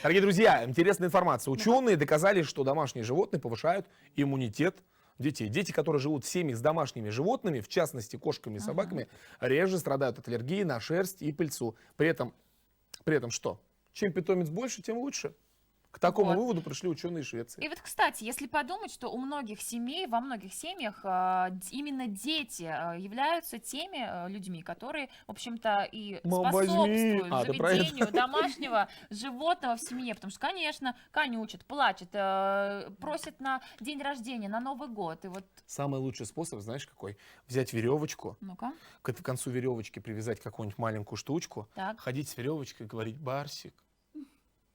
Дорогие друзья, интересная информация. Ученые доказали, что домашние животные повышают иммунитет детей. Дети, которые живут в семьях с домашними животными, в частности кошками и собаками, реже страдают от аллергии на шерсть и пыльцу. При этом что? Чем питомец больше, тем лучше. К такому выводу пришли ученые из Швеции. И вот, кстати, если подумать, что у многих семей, во многих семьях именно дети являются теми людьми, которые, в общем-то, и способствуют заведению домашнего животного в семье. Потому что, конечно, конючат, плачет, просят на день рождения, на Новый год. И вот... Самый лучший способ, знаешь, какой? Взять веревочку, Ну-ка. к концу веревочки привязать какую-нибудь маленькую штучку, Так. ходить с веревочкой и говорить: Барсик,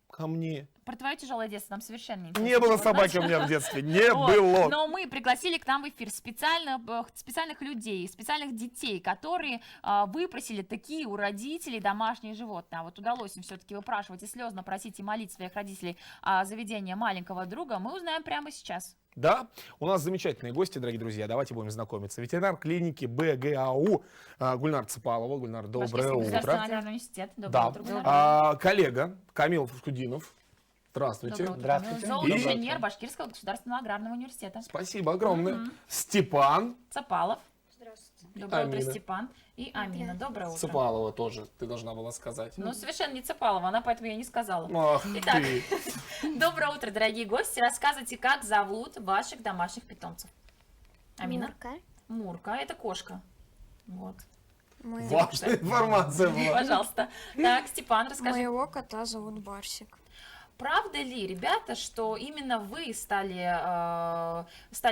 ко мне. Про твое тяжелое детство нам совершенно не интересно. Не было собаки у меня в детстве, не было. Но мы пригласили к нам в эфир специальных людей, специальных детей, которые выпросили такие у родителей домашние животные. А вот удалось им все-таки выпрашивать и слезно просить и молить своих родителей о заведении маленького друга, мы узнаем прямо сейчас. Да, у нас замечательные гости, дорогие друзья, давайте будем знакомиться. Ветеринар клиники БГАУ Гульнар Цепалова. Гульнар, доброе утро. Да. Коллега Камил Фускудинов. Здравствуйте. Здравствуйте. Зооинженер Башкирского государственного аграрного университета. Спасибо огромное. Степан Цепалов. Здравствуйте. Доброе утро, Степан. И Амина. Доброе утро. Цепалова тоже, ты должна была сказать. Ну, совершенно не Цепалова, она поэтому я не сказала. Ах, итак, доброе утро, дорогие гости. Рассказывайте, как зовут ваших домашних питомцев. Амина? Мурка. Мурка, это кошка. Вот. Важная информация была. Пожалуйста. Так, Степан, расскажи. Моего кота зовут Барсик. Правда ли, ребята, что именно вы стали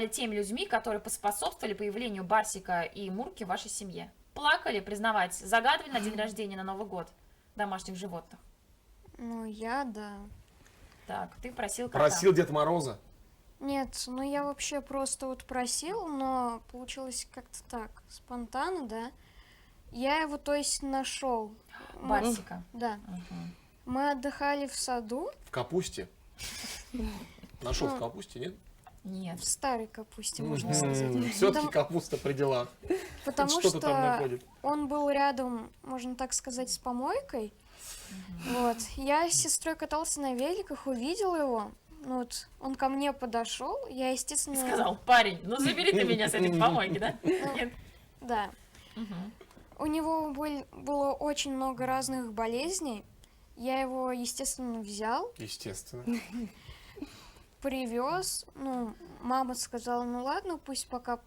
теми людьми, которые поспособствовали появлению Барсика и Мурки в вашей семье? Плакали, признавать, загадывали на день рождения, на Новый год домашних животных? Ну, я, да. Так, ты просил кота. Просил Дед Мороза? Нет, ну я вообще просто вот просил, но получилось как-то так, спонтанно, да. Я его, то есть, нашел. Барсика? Да. Угу. Мы отдыхали в саду. В капусте? Нашел в капусте, нет? Нет. В старой капусте, можно сказать. Все-таки капуста при делах. Потому Что-то там что находит. он был рядом, можно так сказать, с помойкой. Вот. Я с сестрой катался на великах, увидел его. Ну вот, он ко мне подошел, я, естественно... Сказал: парень, ну забери ты меня с этой помойки, да? Нет. Да. У него было очень много разных болезней. Я его, естественно, взял. Естественно. Привез. Ну, мама сказала: ну ладно, пусть пока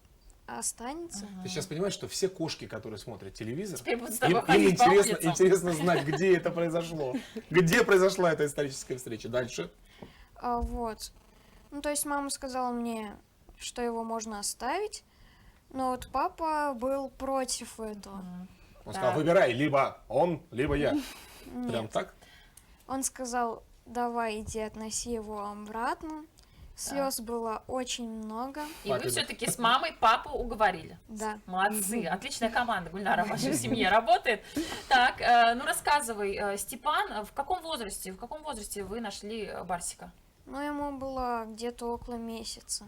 останется. Ты сейчас понимаешь, что все кошки, которые смотрят телевизор, Теперь будут с тобой им ходить по улицам. интересно знать, где это произошло. Где произошла эта историческая встреча. Дальше. Вот. Ну, то есть мама сказала мне, что его можно оставить. Но вот папа был против этого. Он сказал: выбирай, либо он, либо я. Нет. Прям так? Он сказал: давай, иди, относи его обратно. Слез было очень много. И вы все-таки с мамой папу уговорили. Да. Молодцы, отличная команда, Гульнара, в вашей семье работает. Так, ну рассказывай, Степан, в каком возрасте вы нашли Барсика? Ну, ему было где-то около месяца.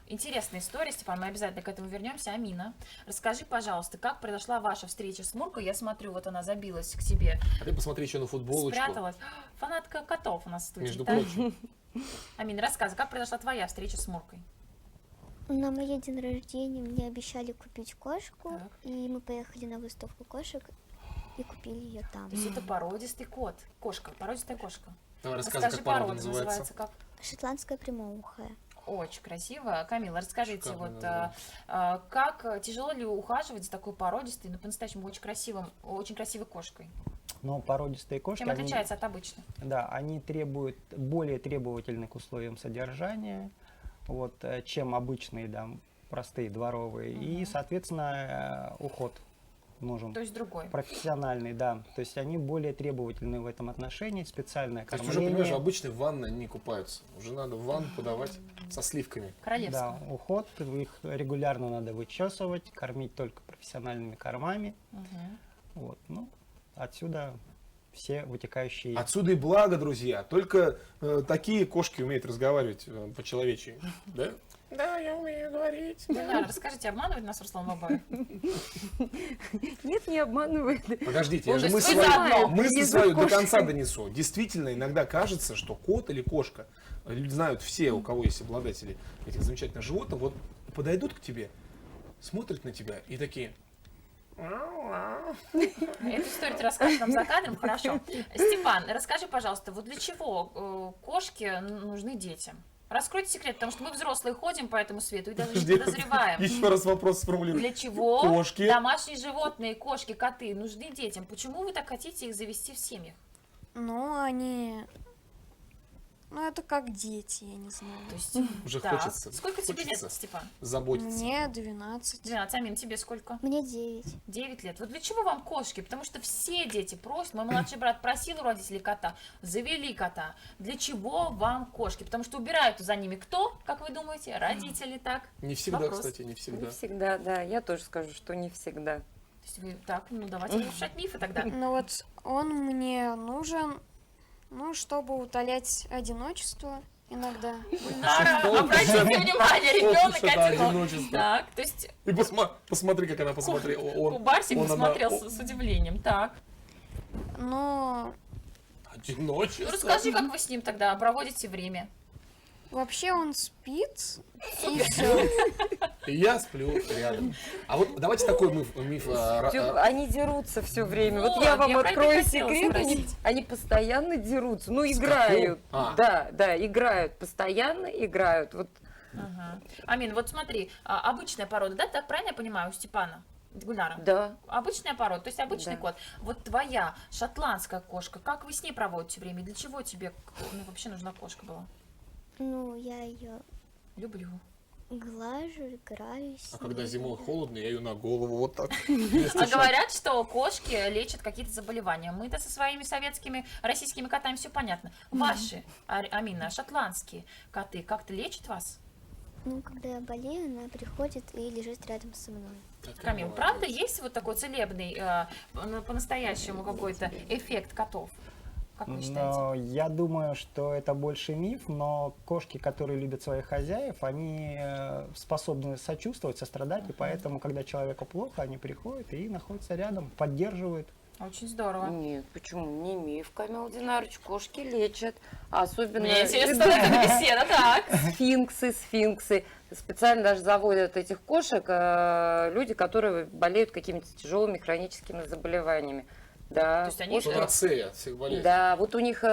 Интересная история, Степан, мы обязательно к этому вернемся. Амина, расскажи, пожалуйста, как произошла ваша встреча с Муркой? Я смотрю, вот она забилась к тебе. А ты посмотри еще на футболочку. Спряталась. Фанатка котов у нас в студии. Между так? прочим. Амина, рассказывай, как произошла твоя встреча с Муркой? На мой день рождения мне обещали купить кошку, Так. и мы поехали на выставку кошек и купили ее там. То есть это породистый кот, кошка, породистая кошка. Давай рассказывай, Расскажи, как порода порода называется. как? Шотландская прямоухая. Очень красиво. Камила, расскажите, Шикарно, вот да. как тяжело ли ухаживать за такой породистой, но по-настоящему очень красивой кошкой? Но породистые кошки, Чем отличается от обычных? Да, они требуют более требовательны к условиям содержания, вот, чем обычные, да, простые дворовые. И, соответственно, уход нужен. То есть другой. Профессиональный, да. То есть они более требовательны в этом отношении, специальное То есть кормление. уже, понимаешь, обычные ванны не купаются. Уже надо в ванну подавать со сливками. Королевского. Да, уход, их регулярно надо вычесывать, кормить только профессиональными кормами. Вот, ну, отсюда все вытекающие... Отсюда и благо, друзья. Только такие кошки умеют разговаривать по-человечески. Да? Да, я умею говорить. Динара, расскажите, обманывает нас Руслан Бабаев? Нет, не обманывает. Подождите, я Он же же мысль свой заодно. мысль свою до конца донесу. Действительно, иногда кажется, что кот или кошка, люди знают все, у кого есть обладатели этих замечательных животных, вот подойдут к тебе, смотрят на тебя и такие... Эту историю ты расскажешь нам за кадром, хорошо. Степан, расскажи, пожалуйста, вот для чего кошки нужны детям? Раскройте секрет, потому что мы взрослые ходим по этому свету и даже не подозреваем. Еще раз вопрос сформулирую. Для чего Кошки. домашние животные, кошки, коты нужны детям? Почему вы так хотите их завести в семьях? Ну, они... Ну, это как дети, я не знаю. То есть, Уже да. хочется. Сколько тебе хочется лет, Степан? заботиться. Мне 12. 12. Амин, тебе сколько? Мне 9. 9 лет. Вот для чего вам кошки? Потому что все дети просят. Мой младший брат просил у родителей кота, завели кота. Для чего вам кошки? Потому что убирают за ними кто, как вы думаете? Родители, так? Не всегда, Вопрос. кстати, не всегда. Не всегда, да. Я тоже скажу, что не всегда. То есть вы так, ну давайте разрушать мифы тогда. Ну вот он мне нужен, ну, чтобы утолять одиночество иногда. Нара, обратите внимание, ребенок это одинок. одиночество. Так, то есть И посмотри, как она посмотрела. Барсик он, посмотрел она- с удивлением. Так. Но Одиночество. Ну расскажи, как вы с ним тогда проводите время. вообще он спит, и все. И я сплю рядом. А вот давайте такой миф. Они дерутся все время. Вот Вот, я вам я про это открою хотела секрет, спросить. они постоянно дерутся. Ну, С играют. котом? Да, играют, постоянно играют. Вот Ага. Амин, вот смотри, обычная порода, да, так правильно я понимаю, у Степана? Гульнара? да. Обычная порода, то есть обычный Да. кот. Вот твоя шотландская кошка, как вы с ней проводите время? Для чего тебе вообще нужна кошка была? Ну, я ее Люблю. глажу, играюсь. А когда зимой холодно, я ее на голову вот так. А говорят, что кошки лечат какие-то заболевания. Мы-то со своими советскими, российскими котами все понятно. Ваши, Амина, шотландские коты как-то лечат вас? Ну, когда я болею, она приходит и лежит рядом со мной. Камил, правда есть вот такой целебный, по-настоящему какой-то эффект котов? Как вы считаете? Но я думаю, что это больше миф, но кошки, которые любят своих хозяев, они способны сочувствовать, сострадать, и поэтому, когда человеку плохо, они приходят и находятся рядом, поддерживают. Очень здорово. Нет, почему? Не миф, Камил Динарыч, кошки лечат. Особенно Мне интересно становится эта беседа, так. сфинксы. Специально даже заводят этих кошек люди, которые болеют какими-то тяжелыми хроническими заболеваниями. Да, То есть они кошки- Панацея от всех болезней. Да, вот у них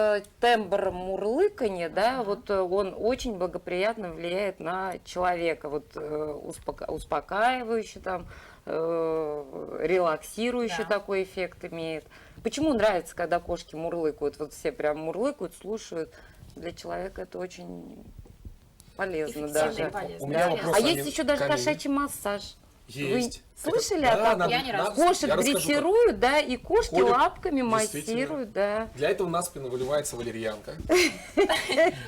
тембр мурлыканья, да, вот он очень благоприятно влияет на человека, вот успокаивающий там, релаксирующий Да. такой эффект имеет. Почему нравится, когда кошки мурлыкают? Вот все прям мурлыкают, слушают. Для человека это очень полезно Эффективно даже. и полезно. У меня вопрос, А есть Амин, еще даже Камиль. кошачий массаж. Есть. Вы слышали Это- о таком? надо- Я ни разу. надо- Кошек я расскажу, как. дрессируют, да, и кошки Ходят, лапками действительно. массируют, да. Для этого на спину выливается валерьянка.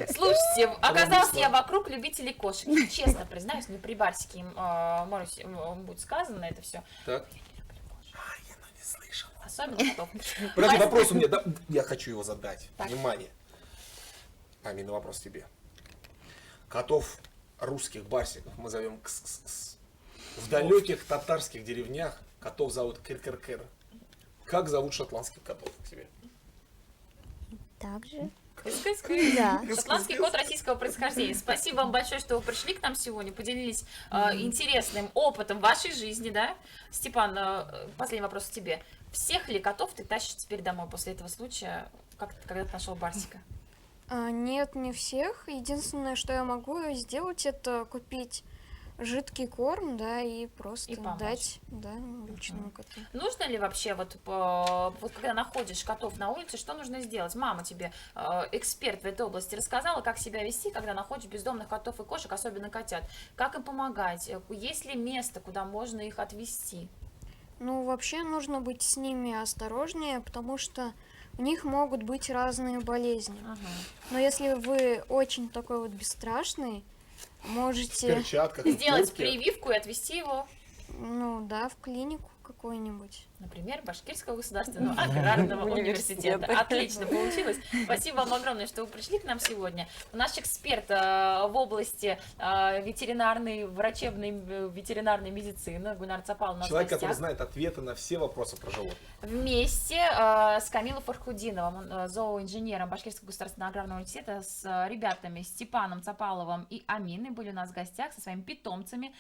Слушайте, оказалось, быстро. я вокруг любителей кошек. И честно признаюсь, не при Барсике им, Марусе, будет сказано это все. Так. Не слышала. Особенно котов. Подожди, Барсик. вопрос у меня. Да, я хочу его задать. Так. Внимание. Амина, вопрос тебе. Котов русских барсиков мы зовем кс-кс-кс. В далеких татарских деревнях котов зовут кыр-кыр-кыр. Как зовут шотландских котов к тебе? Так же. Кыс-кыс-кыс. Да. Шотландский кот российского происхождения. Спасибо вам большое, что вы пришли к нам сегодня, поделились интересным опытом вашей жизни, да? Степан, последний вопрос к тебе. Всех ли котов ты тащишь теперь домой после этого случая, когда ты нашел Барсика? Нет, не всех. Единственное, что я могу сделать, это купить жидкий корм, да, и просто И помочь. дать, да, уличному коту. Нужно ли вообще, вот когда находишь котов на улице, что нужно сделать? Мама тебе, эксперт в этой области, рассказала, как себя вести, когда находишь бездомных котов и кошек, особенно котят. Как им помогать? Есть ли место, куда можно их отвезти? Ну, вообще нужно быть с ними осторожнее, потому что у них могут быть разные болезни. Но если вы очень такой вот бесстрашный, В можете, перчатках. в Сделать куртке. прививку и отвезти его. ну да, в клинику какой-нибудь. Например, Башкирского государственного аграрного университета. Отлично получилось. Спасибо вам огромное, что вы пришли к нам сегодня. Наш эксперт в области ветеринарной, врачебной ветеринарной медицины Гульнар Цапал у нас в Человек, который гостях. знает ответы на все вопросы про животных. Вместе с Камилой Фархудиновым, зооинженером Башкирского государственного аграрного университета, с ребятами Степаном Цапаловым и Аминой были у нас в гостях со своими питомцами.